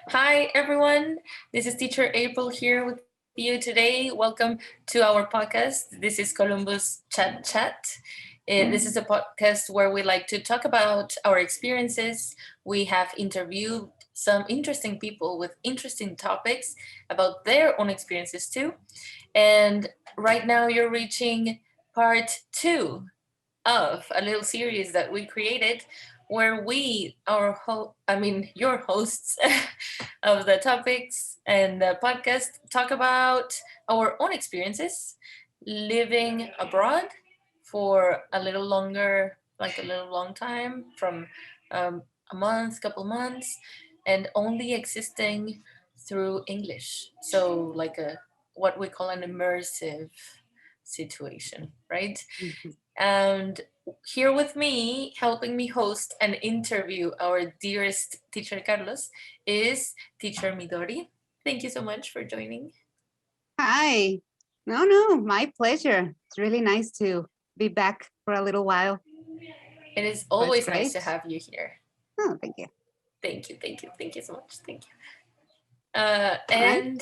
Hi, everyone. This is Teacher April here with you today. Welcome to our podcast. This is Columbus Chat. This is a podcast where we like to talk about our experiences. We have interviewed some interesting people with interesting topics about their own experiences too. And right now, you're reaching part two of a little series that we created where we your hosts of the topics and the podcast talk about our own experiences living abroad for a little longer, like a little long time, from a month, couple months, and only existing through English, so like a what we call an immersive situation, right? Mhm. And here with me, helping me host and interview our dearest teacher Carlos, is teacher Midori. Thank you so much for joining. Hi. No, my pleasure. It's really nice to be back for a little while. It is So it's always nice great. to have you here. Oh, thank you. Thank you so much. Thank you. All right. And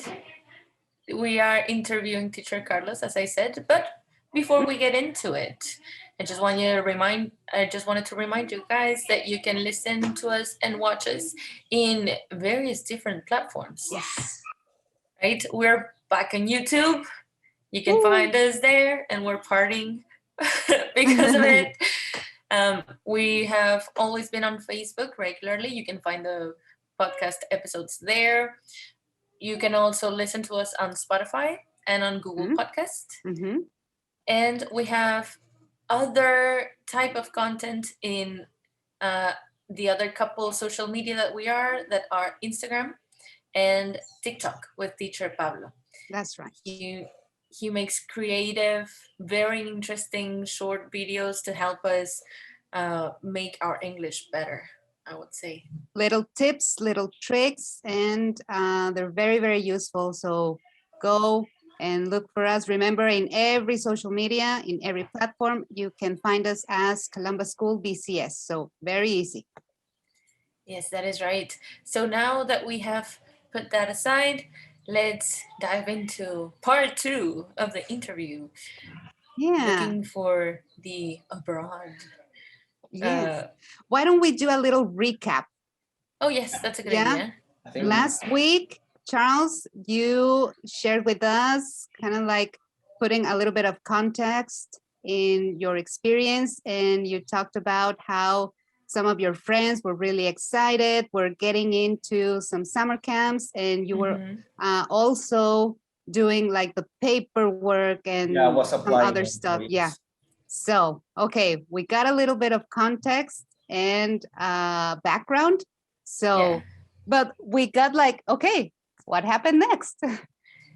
we are interviewing teacher Carlos, as I said. But before we get into it, I just wanted to remind you guys that you can listen to us and watch us in various different platforms. Yes. Right? We're back on YouTube. You can Woo. find us there, and we're partying because of it. We have always been on Facebook regularly. You can find the podcast episodes there. You can also listen to us on Spotify and on Google Podcast. Mm-hmm. And we have other type of content in uh, the other couple social media that are Instagram and TikTok with teacher Pablo. That's right. He makes creative, very interesting short videos to help us make our English better, I would say. Little tips, little tricks, and they're very, very useful. So go and look for us. Remember, in every social media, in every platform, you can find us as Columbus School BCS. So very easy. Yes, that is right. So now that we have put that aside, let's dive into part two of the interview, Yeah. looking for the abroad. Yes. Uh, Why don't we do a little recap? oh, yes, that's a good Yeah. idea. I think Last week, Charles, you shared with us kind of like putting a little bit of context in your experience, and you talked about how some of your friends were really excited, were getting into some summer camps, and you were Mm-hmm. also doing like the paperwork yeah, I and was some applying other also, stuff. Yeah. yes. So, okay, we got a little bit of context and background. Yeah. So, but we got like, okay, what happened next?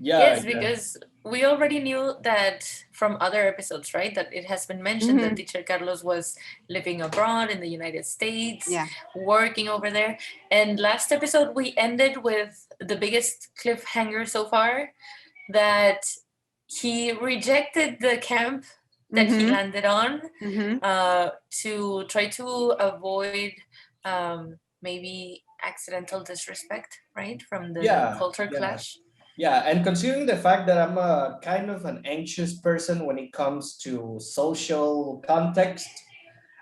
Yeah, Yes, yeah. because we already knew that from other episodes, right? That it has been mentioned that Mhm. teacher Carlos was living abroad in the United States, Yeah. working over there. And last episode, we ended with the biggest cliffhanger so far, that he rejected the camp that he Mm-hmm. landed on Mm-hmm. to try to avoid maybe accidental disrespect, right? From the Yeah, culture yeah. clash. Yeah, and considering the fact that I'm a kind of an anxious person when it comes to social context,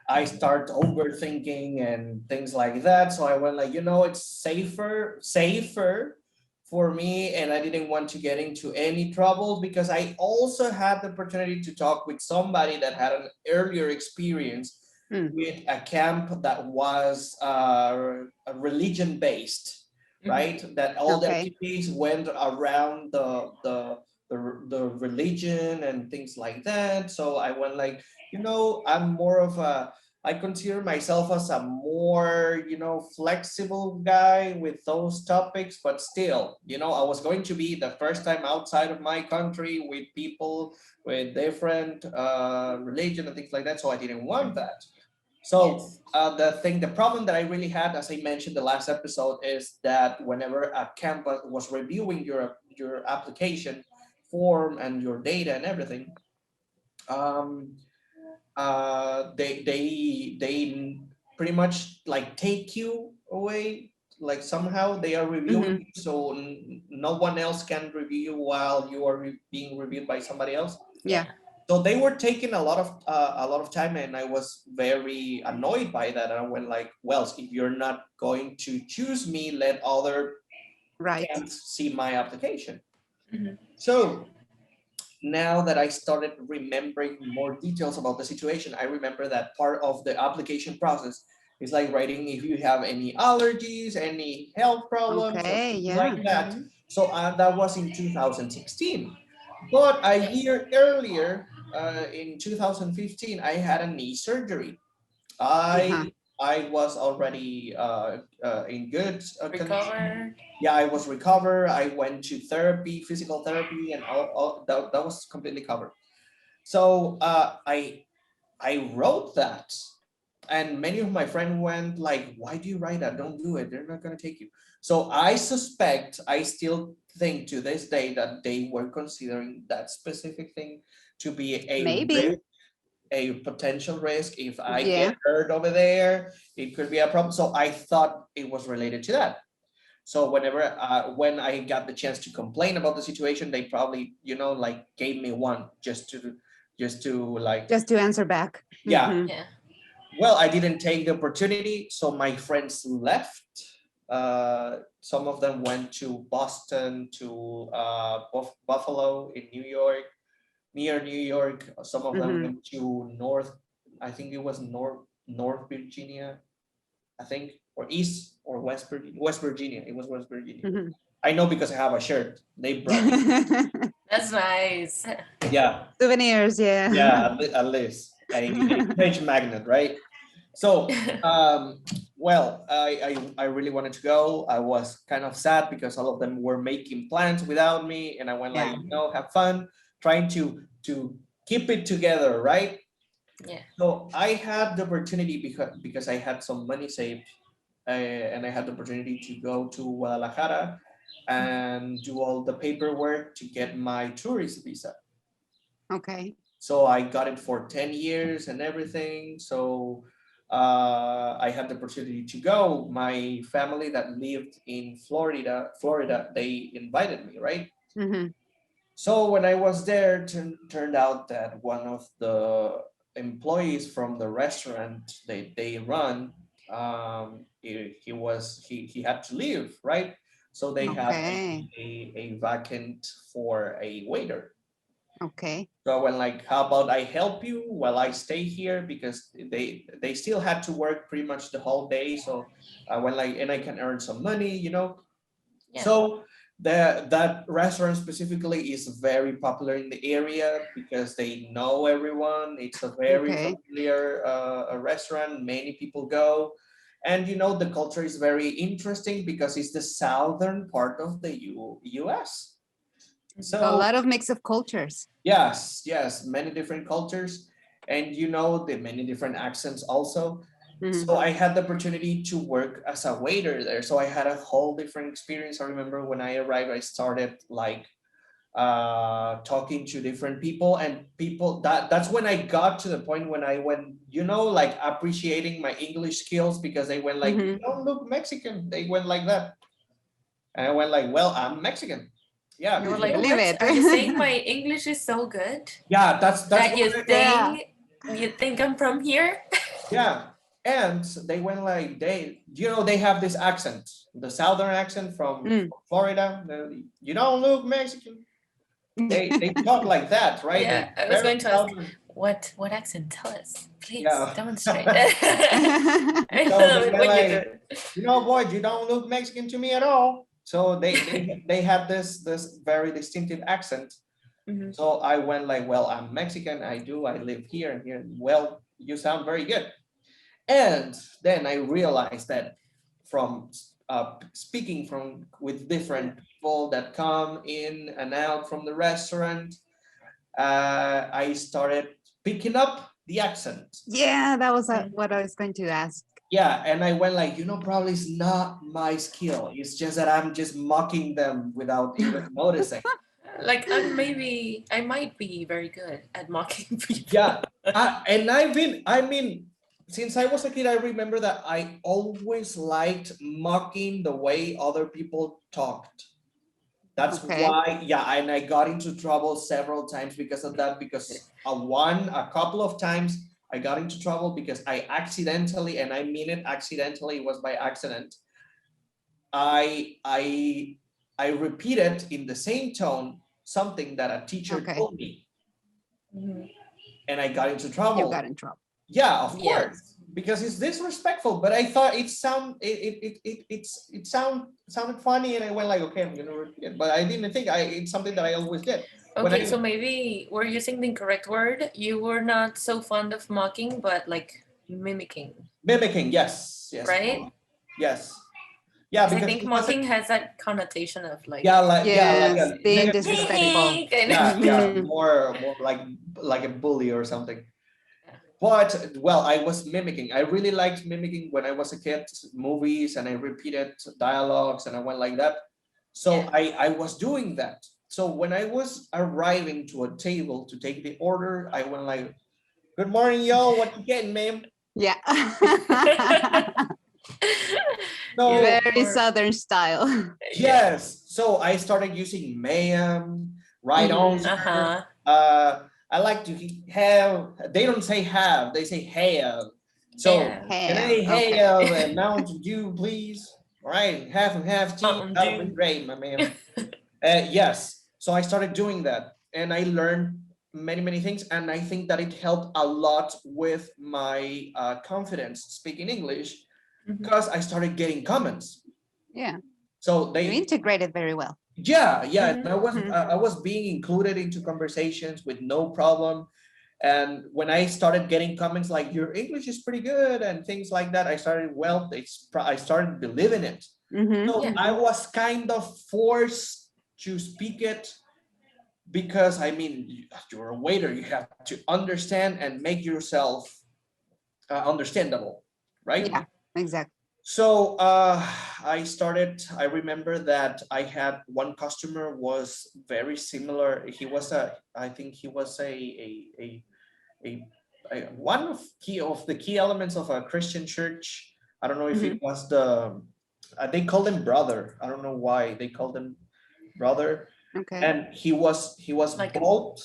I start overthinking and things like that. So I went like, it's safer for me, and I didn't want to get into any trouble because I also had the opportunity to talk with somebody that had an earlier experience Mm. with a camp that was religion based, Mm-hmm. right? That all the Okay. activities went around the religion and things like that. So I went like, I'm more of a I consider myself as a more, flexible guy with those topics, but still, I was going to be the first time outside of my country with people with different religion and things like that. So I didn't want Mm-hmm. that. So Yes. the problem that I really had, as I mentioned the last episode, is that whenever a campus was reviewing your application form and your data and everything, um, they pretty much like take you away like somehow they are reviewing you, so no one else can review you while you are being reviewed by somebody else. Yeah. So they were taking a lot of time, and I was very annoyed by that. And I went like, well, if you're not going to choose me, let other Right. camps see my application. Mhm. So now that I started remembering more details about the situation, I remember that part of the application process is like writing if you have any allergies, any health problems, or Okay. things Yeah. like that. Mhm. So that was in 2016. But a year earlier, in 2015, I had a knee surgery. Uh-huh. I was already in good condition. Recover. Yeah, I was recovered. I went to therapy, physical therapy, and all that was completely covered. So I wrote that, and many of my friends went like, "Why do you write that? Don't do it. They're not gonna take you." So I suspect, I still think to this day that they were considering that specific thing to be Maybe. a potential risk. If I Yeah. get hurt over there, it could be a problem. So I thought it was related to that. So when I got the chance to complain about the situation, they probably, like gave me one just to like, Just to answer back. yeah. Yeah. Well, I didn't take the opportunity, so my friends left. Some of them went to Boston, to Buffalo in New York, near New York. Some of them went to I think it was North Virginia, I think, or East or West Virginia. West Virginia. It was West Virginia. I know because I have a shirt. They brought it. That's nice. Yeah, Souvenirs. Yeah. yeah, at least a page magnet, right? So, well, I really wanted to go. I was kind of sad because all of them were making plans without me, and I went like, Yeah. have fun, trying to keep it together, right? Yeah. So I had the opportunity because I had some money saved, and I had the opportunity to go to Guadalajara and do all the paperwork to get my tourist visa. Okay. So I got it for 10 years and everything. So I had the opportunity to go. My family that lived in Florida, they invited me, right? So when I was there, turned out that one of the employees from the restaurant they run, he had to leave, right? So they had Okay. a vacant for a waiter. Okay. So I went like, how about I help you while I stay here, because they still had to work pretty much the whole day. So I went like, and I can earn some money. Yeah. So that restaurant specifically is very popular in the area because they know everyone. It's a very Okay. familiar a restaurant. Many people go, and the culture is very interesting because it's the southern part of the U.S. So a So lot of mix of cultures. yes, many different cultures, and the many different accents also. So I had the opportunity to work as a waiter there. So I had a whole different experience. I remember when I arrived, I started like talking to different people, and that's when I got to the point when I went, like appreciating my English skills, because they went like, you don't look Mexican. They went like that. And I went like, well, I'm Mexican. Yeah, You were you like, know? Believe what? it. Are you saying my English is so good Yeah, that's that what Yeah. you think I'm from here? yeah. And they went like, they have this accent, the southern accent from Florida. You don't look Mexican. They talk like that, right? Yeah, They I was very going to ask, southern. what accent? Tell us, please Yeah. demonstrate. So I love they it were when you do like, it. boy, you don't look Mexican to me at all. So they had this very distinctive accent. Mhm. So I went like, well, I'm Mexican. I live here and here. Well, you sound very good. And then I realized that from speaking with different people that come in and out from the restaurant, I started picking up the accent. Yeah, that was Mhm. what I was going to ask. Yeah, and I went like, probably it's not my skill. It's just that I'm just mocking them without even noticing. Like I might be very good at mocking people. Yeah, and I mean, since I was a kid, I remember that I always liked mocking the way other people talked. That's Okay. why, yeah, and I got into trouble several times because of that. Because a couple of times I got into trouble because I accidentally, and I mean it accidentally, it was by accident. I I I repeated in the same tone something that a teacher Okay. told me, Mhm. and I got into You trouble. got in trouble. Yeah, of Yes. course, because it's disrespectful. But I thought it sounded funny, and I went like, okay, I'm gonna repeat it. But I didn't think it's something that I always did. When Okay, so I maybe we're using the incorrect word. You were not so fond of mocking, but like mimicking, mimicking, yes, yes, right? yes, yeah, Because I because think he was a mocking has that connotation of like, like Yes, a being negative, disrespectful. kind of. yeah, Mhm. more like a bully or something. But well, I was mimicking. I really liked mimicking when I was a kid, movies, and I repeated dialogues, and I went like that. So Yeah. I was doing that. So when I was arriving to a table to take the order, I went like, "Good morning, y'all. What you getting, ma'am?" Yeah. Yeah, So Very more. Southern style. Yeah. yes, so I started using ma'am, right on, Mhm. sir. Uh-huh. I like to have. They don't say have, they say have. So Yeah. can Hell, I okay. have a Mountain Dew, please? All right, half and half tea. Mountain That'll be Dew. great, my man. Yes. So I started doing that, and I learned many things, and I think that it helped a lot with my confidence speaking English Mhm. because I started getting comments. Yeah. So You they integrated very well. yeah, and Mhm. Mhm. I was being included into conversations with no problem. And when I started getting comments like your English is pretty good and things like that, I started, well, I started believing it. Mhm. So Yeah. I Mhm. was kind of forced to speak it because I mean, you're a waiter, you have to understand and make yourself understandable, right? Yeah, exactly. So I remember that I had one customer was very similar. I think he was a, one of the key elements of a Christian church. I don't know if it Mhm. was they called him brother. I don't know why they called him brother. Okay. And he was Like a bald.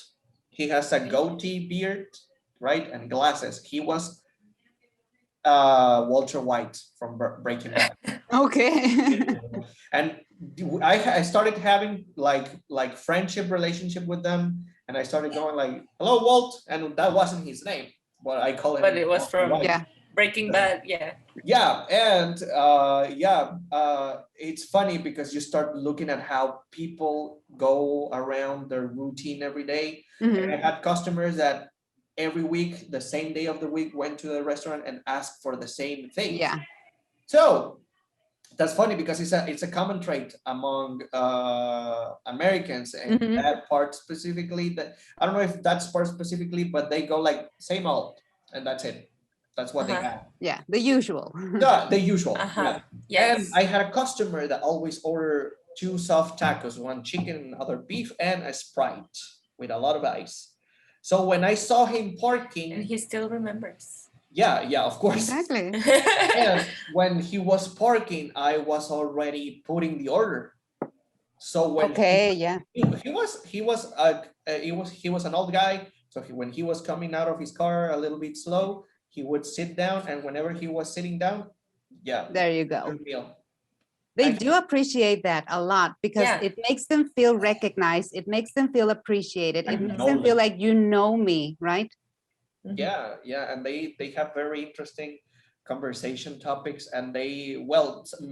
He has a okay. goatee beard, right, and glasses. He was Walter White from Breaking Bad. Okay. And I started having like friendship relationship with them, and I started going like, "Hello, Walt," and that wasn't his name, but I call But him it was Walter from White. Yeah. Breaking Bad. Yeah. Yeah, and it's funny because you start looking at how people go around their routine every day. And I Mhm. had customers that every week, the same day of the week, went to the restaurant and asked for the same things. Yeah. So that's funny because it's a common trait among Americans, and Mhm. that part specifically. That I don't know if that's part specifically, but they go like same old, and that's it. That's what they Uh-huh. have. Yeah, the usual. Yeah, the usual. Uh-huh. Yeah. And Yes. I had a customer that always order two soft tacos, one chicken and other beef, and a Sprite with a lot of ice. So when I saw him And parking, he still remembers. yeah, of course. Exactly. And when he was parking, I was already putting the order. So when Okay, yeah. he was an old guy. So when he was coming out of his car a little bit slow, he would sit down, and whenever he was sitting down, yeah, There you go. good meal. They I do appreciate that a lot because Yeah. it makes them feel recognized. It makes them feel appreciated. It makes them feel acknowledge. like you know me, right? Mhm. Yeah, and they have very interesting conversation topics, and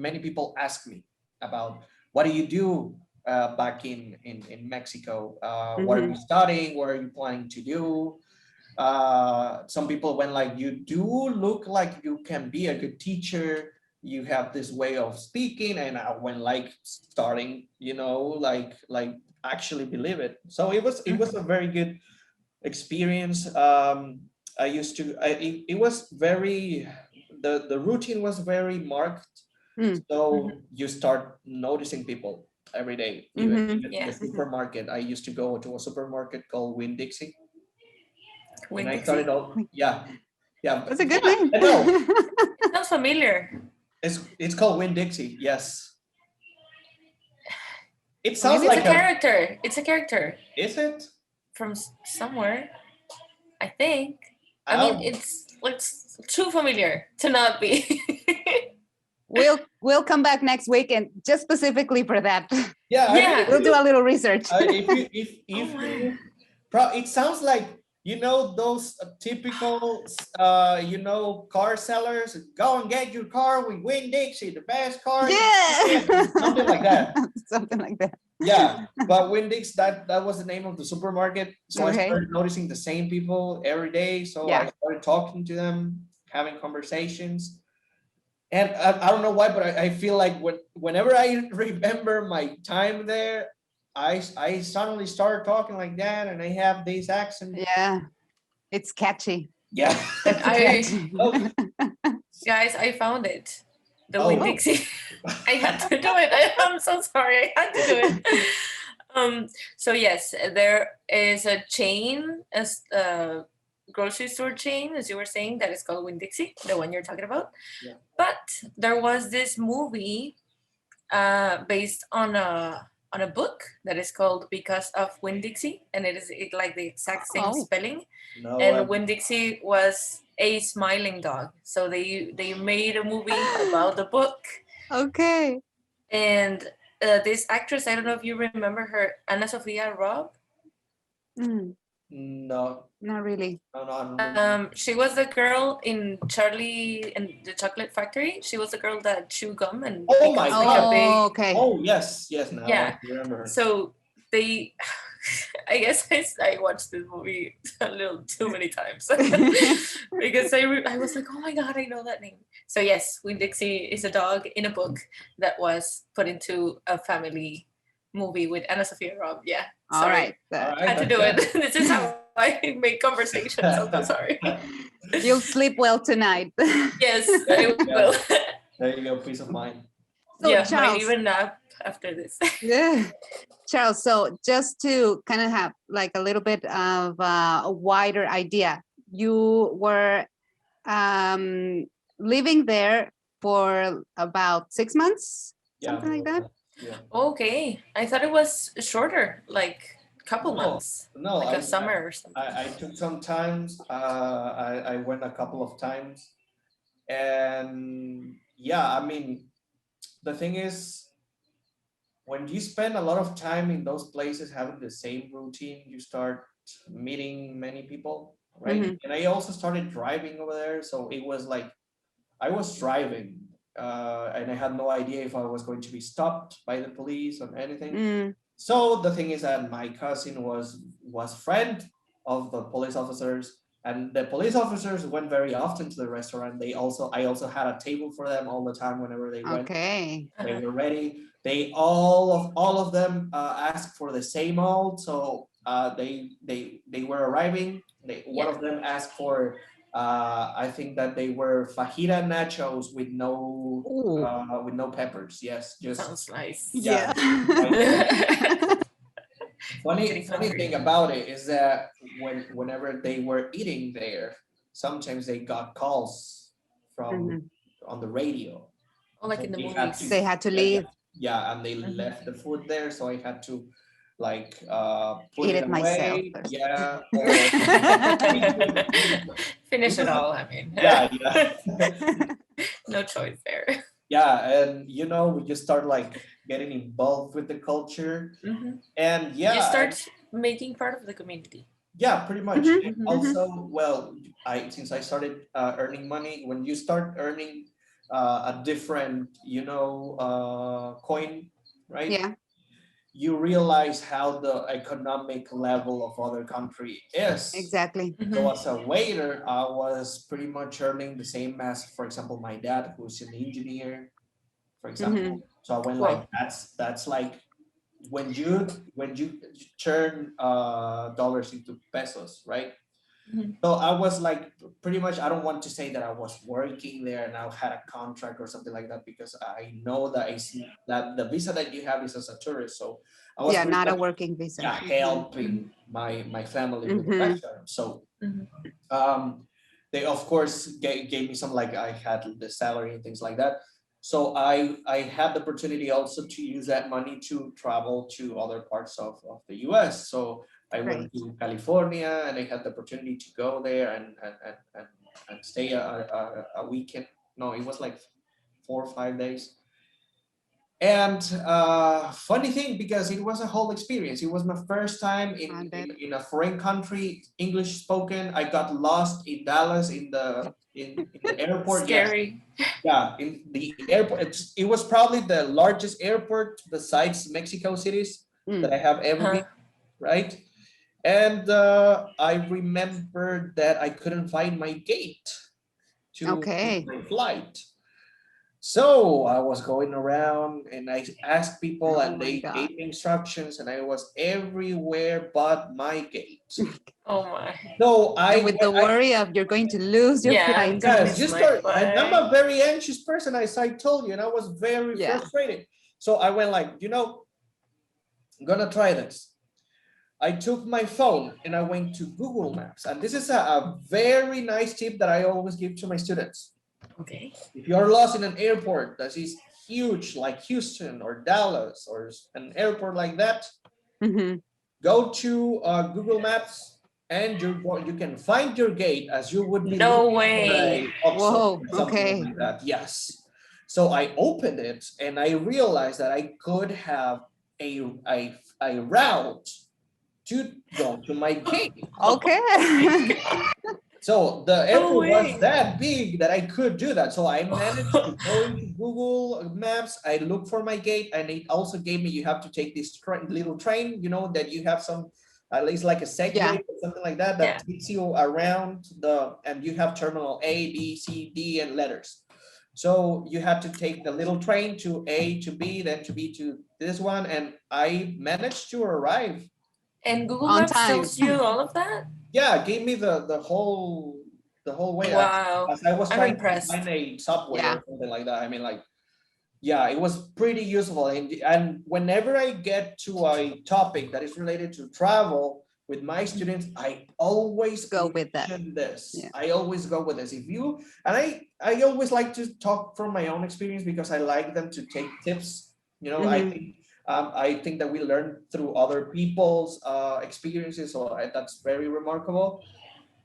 many people ask me about what do you do back in Mexico? What are Mhm. you studying? What are you planning to do? Some people went like, you do look like you can be a good teacher. You have this way of speaking, and I went like starting, like actually believe it. So it was a very good experience. I used to, it was very, the routine was very marked. Mm. Mhm. So you start noticing people every day, Mhm. even the Yeah. Mhm. supermarket. I used to go to a supermarket called Winn Dixie when Winn I started Dixie. out. Yeah, Yeah, That's a good name. I know. It sounds familiar. It's called Winn-Dixie. Yes. It sounds Maybe It's like a character. It's a character Is it? from somewhere, I think. I Oh. mean, it's too familiar to not be. We'll come back next week and just specifically for that. Yeah. Yeah. We'll do a little research. If Oh my. you, it sounds like those typical car sellers. Go and get your car with Winn-Dixie, the best car. Yeah. Something like that. Something like that. Yeah, but Winn-Dixie, that was the name of the supermarket. So Okay. I started noticing the same people every day. So Yeah. I started talking to them, having conversations. And I don't know why, but I feel like whenever I remember my time there, I suddenly start talking like that, and I have this accent. Yeah. It's catchy. Yeah. Catchy. Guys, I found it. The Oh. Winn-Dixie. I had to do it. I'm so sorry. I had to do it. So yes, there is a chain, a grocery store chain, as you were saying, that is called Winn-Dixie, the one you're talking about. Yeah. But there was this movie based on a book that is called Because of Winn-Dixie, and it is like the exact same Oh. spelling. No, And Winn-Dixie was a smiling dog, so they made a movie about the book. Okay. And this actress, I don't know if you remember her, Anna Sophia Robb. Mm, no, not really. no. She was the girl in Charlie and the Chocolate Factory. She was the girl that chewed gum and Oh my becomes God. a big. Oh, okay. Oh yes. Now Yeah. I remember. So they, I guess I watched this movie a little too many times because I was like, oh my God, I know that name. So yes, Winn-Dixie is a dog in a book that was put into a family movie with Anna Sophia Robb. Yeah. All Sorry. right. I had to do it. This is how I make conversations. I'm so sorry. You'll sleep well tonight. Yes, I will. There you go, peace of mind. So, Yeah, Charles. might even nap after this. Yeah. Charles, so just to kind of have like a little bit of a wider idea, you were living there for about 6 months, something like that? Yeah. Okay, I thought it was shorter, like a couple No, months, No, like a summer or something. I took some times. I went a couple of times, and yeah, I mean, the thing is, when you spend a lot of time in those places having the same routine, you start meeting many people, right? Mhm. And I also started driving over there, so it was like I was driving, and I had no idea if I was going to be stopped by the police or anything. Mm, So the thing is that my cousin was friend of the police officers, and the police officers went very often to the restaurant. I also had a table for them all the time whenever they went. okay. They were ready. They all of them asked for the same old. So they were arriving. One of them asked for I think that they were fajita nachos with no peppers. Yes, just Sounds nice. Yeah. funny thing about it is that whenever they were eating there, sometimes they got calls from Mhm. on the radio. Oh, like in the They had movies. They had to leave. Yeah, and they Mhm. left the food there, so I had to like put Eat it it myself away. first. Yeah. Finish it all. I mean, Yeah. no choice there. Yeah, and we just start like getting involved with the culture, Mhm. and You yeah, start making part of the community. yeah, pretty much. Mhm, And mhm. also, well, since I started earning money, when you start earning a different, coin, right? Yeah. You realize how the economic level of other country is. Exactly. So Mhm. as a waiter, I was pretty much earning the same as, for example, my dad, who's an engineer, for example. So I went like, that's like when you turn dollars into pesos, right? Mhm. So I was like pretty much, I don't want to say that I was working there and I had a contract or something like that, because I know that I see that the visa that you have is as a tourist. So I was Yeah, pretty not a much, working visa. helping my family with the Mhm. restaurant. So Mhm. um they of course gave me some, like I had the salary and things like that. So I had the opportunity also to use that money to travel to other parts of the US. So I went Great. to California and I had the opportunity to go there and stay a weekend. No, it was like 4 or 5 days. And funny thing, because it was a whole experience. It was my first time I bet. in a foreign country, English spoken. I got lost in Dallas in the airport. Yes, Scary. yeah, in the airport. It was probably the largest airport besides Mexico cities that I have ever been, right? And I remember that I couldn't find my gate to Okay. my flight. So I was going around and I asked people Oh and my they God. gave me instructions and I was everywhere but my gate. Oh my. So And with the worry of you're going to lose your Yeah, I'm flight. gonna yes, miss you my start, and I'm flight. a very anxious person, as I told you, and I was very Yeah. frustrated. So I went like, I'm gonna try this. I took my phone and I went to Google Maps. And this is a very nice tip that I always give to my students. Okay. If you're lost in an airport that is huge, like Houston or Dallas or an airport like that, Mhm. go to Google Maps and you can find your gate as you would be No looking for way. a Oxxo Whoa, or something okay. like that. Yes. So I opened it and I realized that I could have a route to go to my gate. Okay. So the No airport was way. that big that I could do that. So I managed to go into Google Maps. I looked for my gate, and it also gave me, you have to take this little train, that you have some, at least like a Segway Yeah. or something like that, Yeah. that takes you around and you have terminal A, B, C, D, and letters. So you had to take the little train to A to B, then to B to this one, and I managed to arrive. And Google On Maps time. tells you all of that? Yeah, it gave me the whole way, Wow. as I was I'm trying to impressed. find a subway Yeah. or something like that. I mean, like, yeah, it was pretty useful. And whenever I get to a topic that is related to travel with my students, I always Go with that. mention this. Yeah. I always go with this. And I always like to talk from my own experience because I like them to take tips. Mhm. I think that we learn through other people's experiences, so that's very remarkable.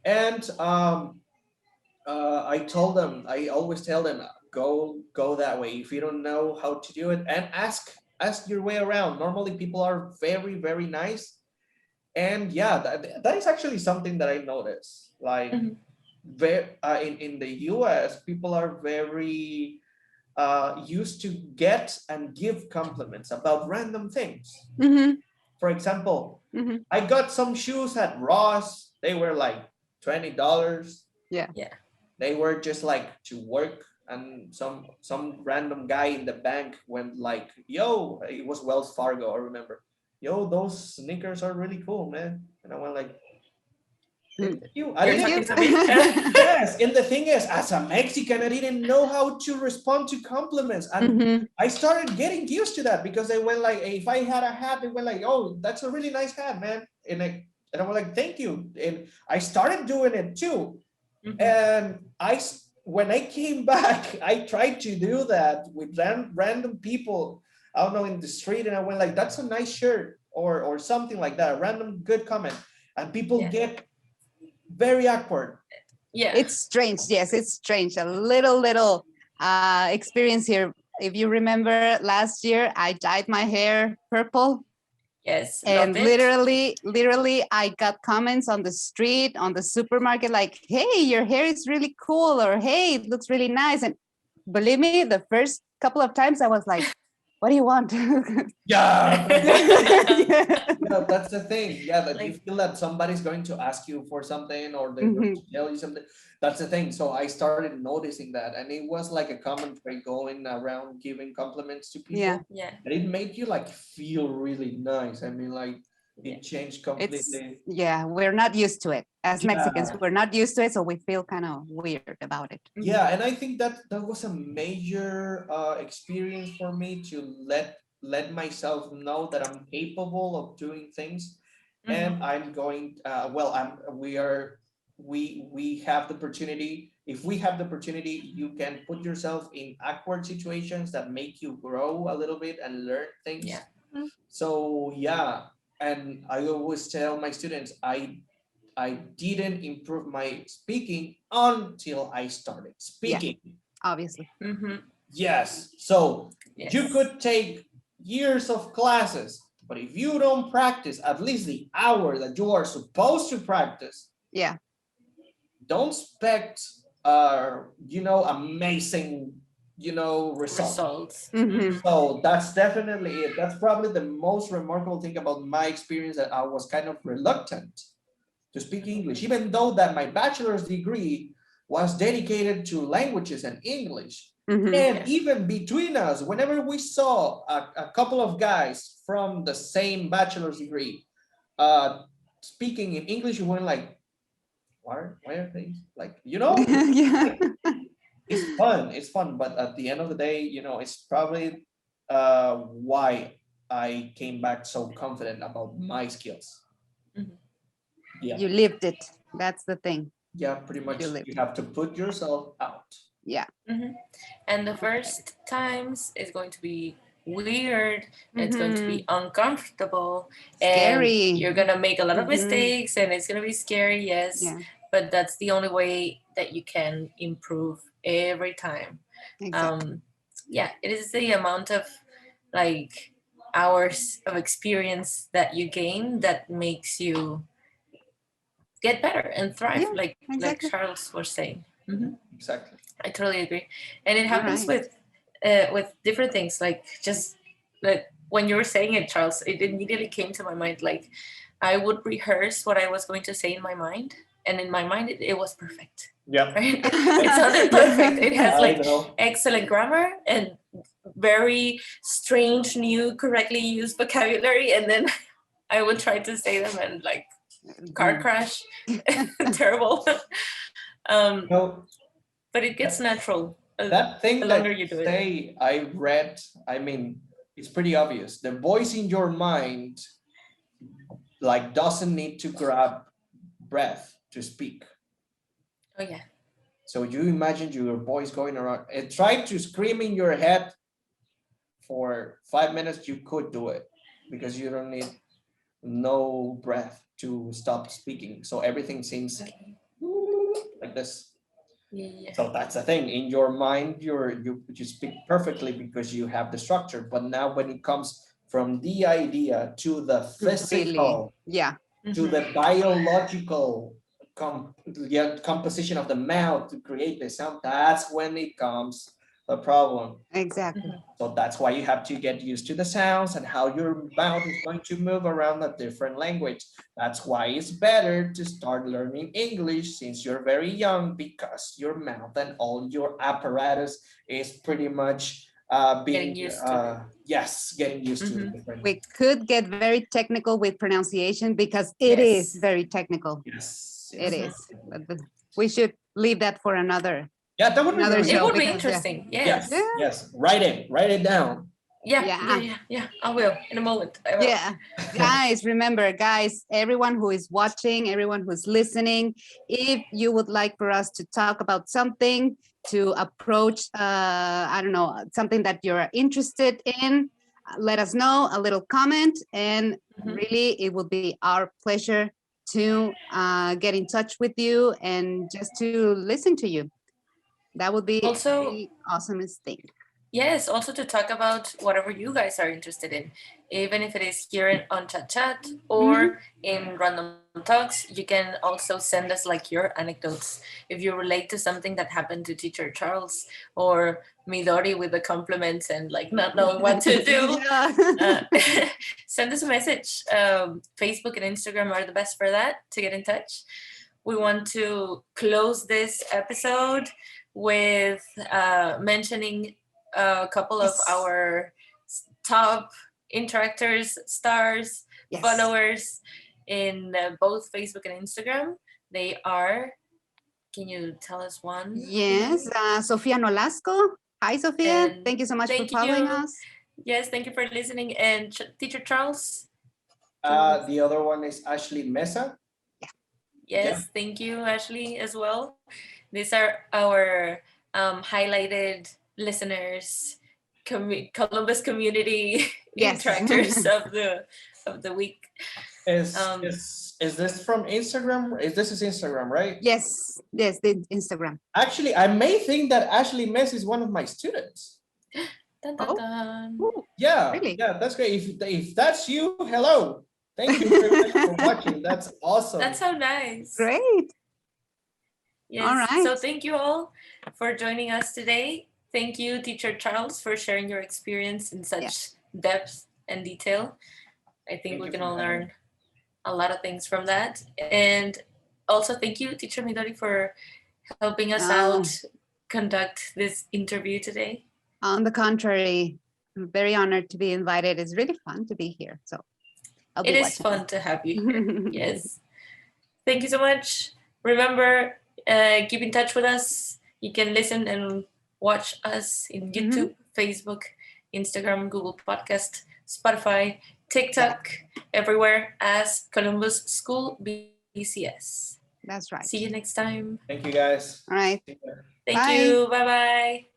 And I always tell them, go that way. If you don't know how to do it, and ask your way around. Normally, people are very, very nice. And yeah, that is actually something that I noticed. Like, Mhm. in the US, people are very used to get and give compliments about random things. Mhm. For example, Mhm. I got some shoes at Ross. They were like $20. Yeah. Yeah. They were just like to work, and some random guy in the bank went like, "Yo," it was Wells Fargo, I remember. "Yo, those sneakers are really cool, man." And I went like, Mm. "Thank you." I You're Thank didn't. talking you. to me? Yes, and the thing is, as a Mexican, I didn't know how to respond to compliments, and Mhm. I started getting used to that because they went like, if I had a hat, they went like, "Oh, that's a really nice hat, man," and I was like, "Thank you," and I started doing it too. Mhm. And when I came back, I tried to do that with random people. I don't know, in the street, and I went like, "That's a nice shirt," or something like that. A random good comment, and people Yeah. get very awkward. Yeah. It's strange. Yes, it's strange. A little experience here. If you remember last year, I dyed my hair purple. Yes. And Love it. literally, I got comments on the street, on the supermarket, like, "Hey, your hair is really cool," or "Hey, it looks really nice." And believe me, the first couple of times I was like, "What do you want?" Yeah, Yeah. yeah, that's the thing. Yeah, that you Like, feel that somebody's going to ask you for something or they're going Mhm. to tell you something. That's the thing. So I started noticing that, and it was like a common trait going around giving compliments to Yeah, people, yeah. and it made you like feel really nice. I mean, like, Yeah. it changed it's completely. we're not used to it as Mexicans. Yeah, We're not used to it, so we feel kind of weird about it. Mhm. yeah, and I think that was a major experience for me to let myself know that I'm capable of doing things, Mhm. and I'm going. Well, we are we have the opportunity, if we have the opportunity, you can put yourself in awkward situations that make you grow a little bit and learn things. Yeah. So yeah, and I always tell my students, I didn't improve my speaking until I started speaking. Obviously. Yes. So Yes. you could take years of classes, but if you don't practice at least the hour that you are supposed to practice, Yeah. don't expect amazing results. So that's definitely it. That's probably the most remarkable thing about my experience, that I was kind of reluctant to speak English, even though that my bachelor's degree was dedicated to languages and English. And even between us, whenever we saw a couple of guys from the same bachelor's degree speaking in English, we were like, why are they like, Yeah. it's fun, but at the end of the day, it's probably why I came back so confident about my skills. Yeah, You lived it. That's the thing. yeah, pretty much. lived You it. have to put yourself out. Yeah. And the first times is going to be weird, and it's going to be uncomfortable, Scary. and you're gonna make a lot of mistakes, and it's gonna be scary, yes. Yeah. But that's the only way that you can improve every time. Exactly. Yeah, it is the amount of like hours of experience that you gain that makes you get better and thrive, Yeah, like exactly. Charles was saying. Exactly. I totally agree, and it happens Right. with different things. Like just like when you were saying it, Charles, it immediately came to my mind. Like I would rehearse what I was going to say in my mind, and in my mind it was perfect. Yeah. Right? It sounded perfect. It has I like know. excellent grammar and very strange new correctly used vocabulary, and then I would try to say them and like car crash, terrible. No, But it gets natural. that thing the that longer you you do it. say, I read, I mean, it's pretty obvious. The voice in your mind like doesn't need to grab breath to speak. Oh yeah. So you imagine your voice going around and try to scream in your head for 5 minutes, you could do it because you don't need no breath to stop speaking. So everything seems like this. Yeah. So that's the thing. In your mind, you speak perfectly because you have the structure. But now when it comes from the idea to the physical, Yeah. to the biological composition of the mouth to create the sound, that's when it comes the problem. Exactly. So that's why you have to get used to the sounds and how your mouth is going to move around a different language. That's why it's better to start learning English since you're very young, because your mouth and all your apparatus is pretty much being Getting used to getting used to the different. We could get very technical with pronunciation because it is very technical. Yes, It is. But we should leave that for another. Yeah, that would be Another very It show would be because, interesting. Yes, Yes. yes. Write it down. Yeah. I will in a moment. I will. Yeah. Guys, remember, guys, everyone who is watching, everyone who's listening, if you would like for us to talk about something, to approach, I don't know, something that you're interested in, let us know, a little comment, and really it will be our pleasure to get in touch with you and just to listen to you. That would be Also, the awesomest thing. yes, also to talk about whatever you guys are interested in, even if it is here on Chat or in Random Talks. You can also send us like your anecdotes if you relate to something that happened to teacher Charles or Midori with the compliments and like not knowing what to do. Send us a message. Facebook and Instagram are the best for that, to get in touch. We want to close this episode with mentioning a couple of our top interactors, stars, followers in both Facebook and Instagram. They are, can you tell us one? Yes, Sofia Nolasco. Hi, Sofia. And thank you so much for thank following you. us. Yes, thank you for listening. And Teacher Charles? The other one is Ashley Mesa. Yes, thank you, Ashley, as well. These are our highlighted listeners, Columbus community Yes. interactors of the week. Is this from Instagram? This is Instagram, right? Yes, the Instagram. Actually, I may think that Ashley Mess is one of my students. Dun, dun, dun. Ooh, Yeah, really? yeah, that's great. If that's you, hello. Thank you very much for watching. That's awesome. That's so nice. Great. Yes. All right. So thank you all for joining us today. Thank you, Teacher Charles, for sharing your experience in such depth and detail. I think Thank we you can for all having learn a lot of things from that. And also thank you, Teacher Midori, for helping us out conduct this interview today. On the contrary, I'm very honored to be invited. It's really fun to be here. So I'll be It is watching. fun to have you here. Yes. Thank you so much. Remember, keep in touch with us. You can listen and watch us in YouTube, Facebook, Instagram, Google Podcast, Spotify, TikTok, everywhere as Columbus School BCS. That's right. See you next time. Thank you guys. All right. See ya. Thank Bye. you. Bye-bye.